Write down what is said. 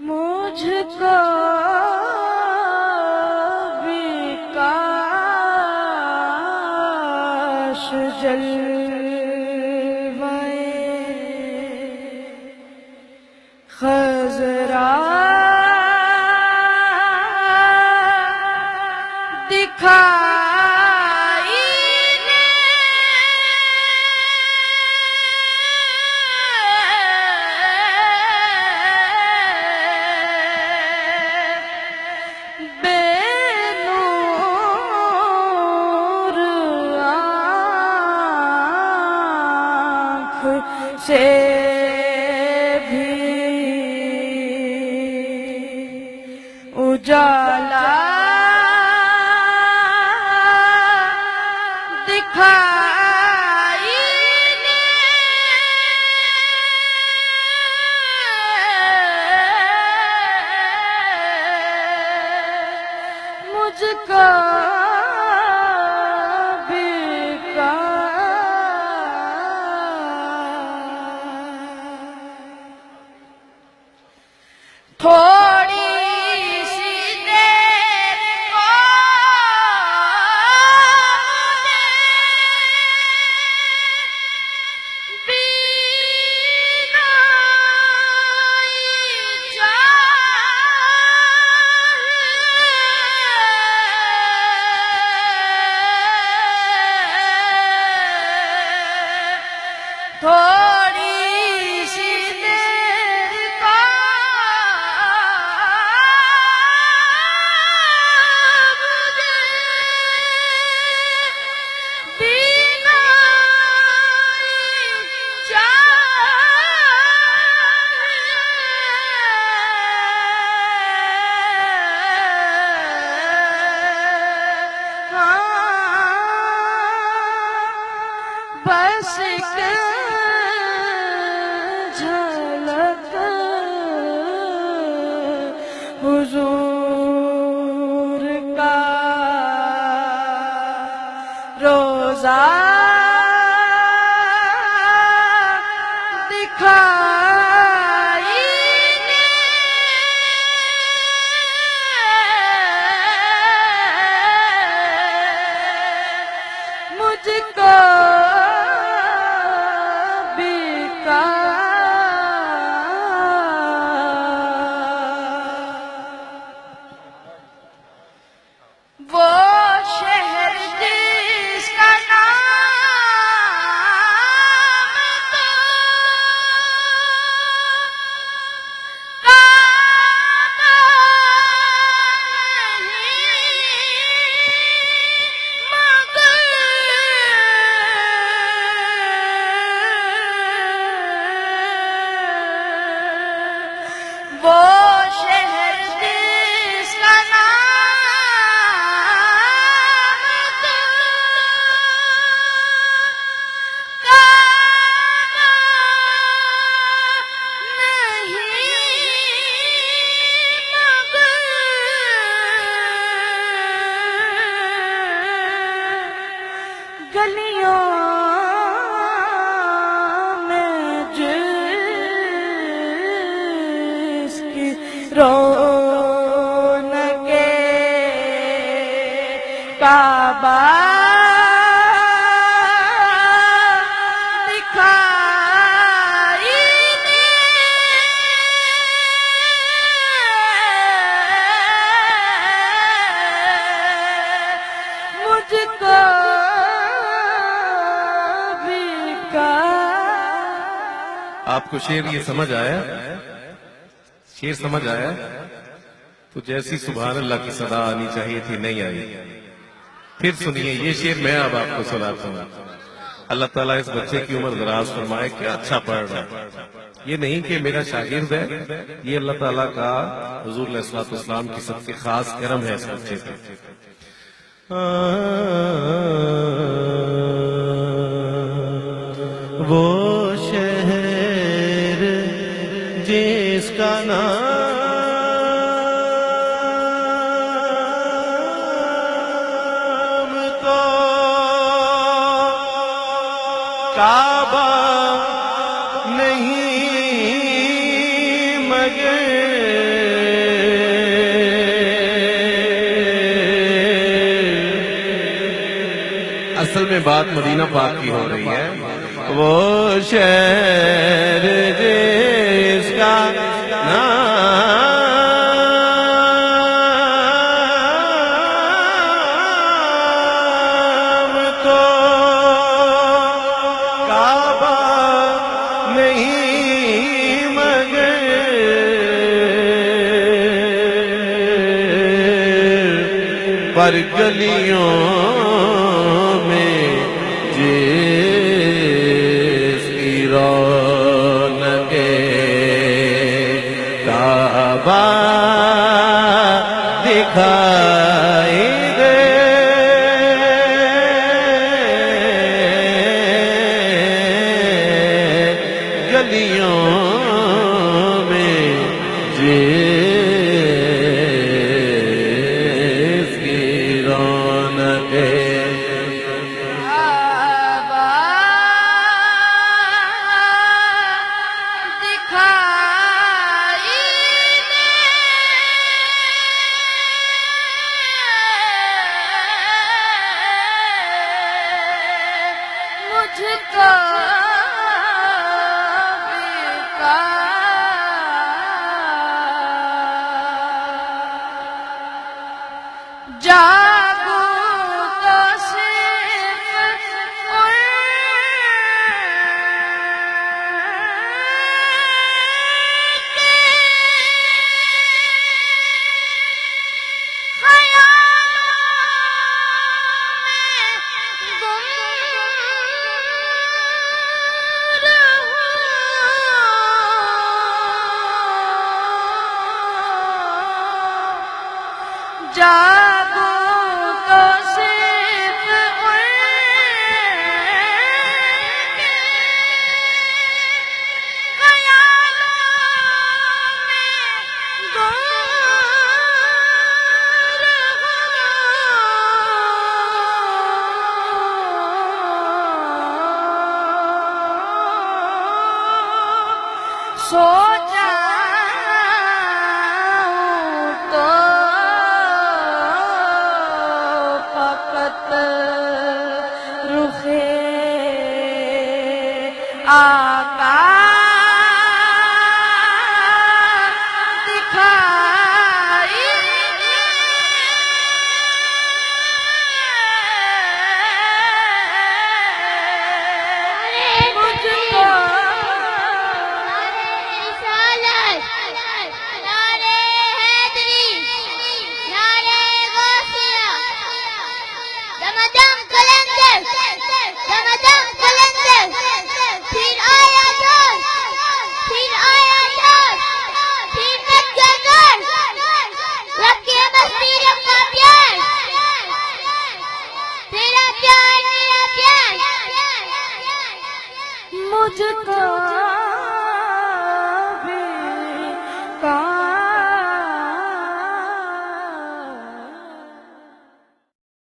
مجھ کو بھی کاش جلوے خضرا دکھائی بے نور آنکھ سے بھی اجالا دکھائی مجھ کو بھی تھوڑی سی دیر کو تھوڑی سی دیر کو بس ایک جھلک حضور کا روزہ دکھائی مجھ کو وہ شہر جس کا نام تو کعبہ نہیں مگر وہ شہر جس کا گلیوں میں جس کی رونقیں کعبہ دکھائی مجھ کو آپ کو شعر یہ سمجھ آیا؟ شعر سمجھ آیا؟ تو جیسی سبحان اللہ کی صدا آنی چاہیے تھی نہیں آئی. پھر سنیے یہ شعر میں اب آپ کو سناتا ہوں. اللہ تعالیٰ اس بچے کی عمر دراز فرمائے، کیا اچھا پڑھ رہا ہے. یہ نہیں کہ میرا شاگرد ہے، یہ اللہ تعالیٰ کا حضور علیہ الصلوۃ والسلام کی سب سے خاص کرم ہے اس بچے پہ۔ وہ شہر جس کا نام تو کعبہ نہیں مگر اصل میں بات مدینہ پاک کی ہو رہی ہے۔ وہ شہر جس کا نام تو کعبہ نہیں مگر پر گلیوں میں جس کی رونق کعبہ دکھائی دے، گلیوں میں جس کی رونق کعبہ دکھائی دے، مجھ کو جاگو تو صرف ان کے خیالوں میں گم رہوں۔ جاگو تو صرف ان کے خیالوں میں گم رہوں۔ سو جاؤں تو فقط رخ آقا دکھائی دے، مجھ کو مجھ کو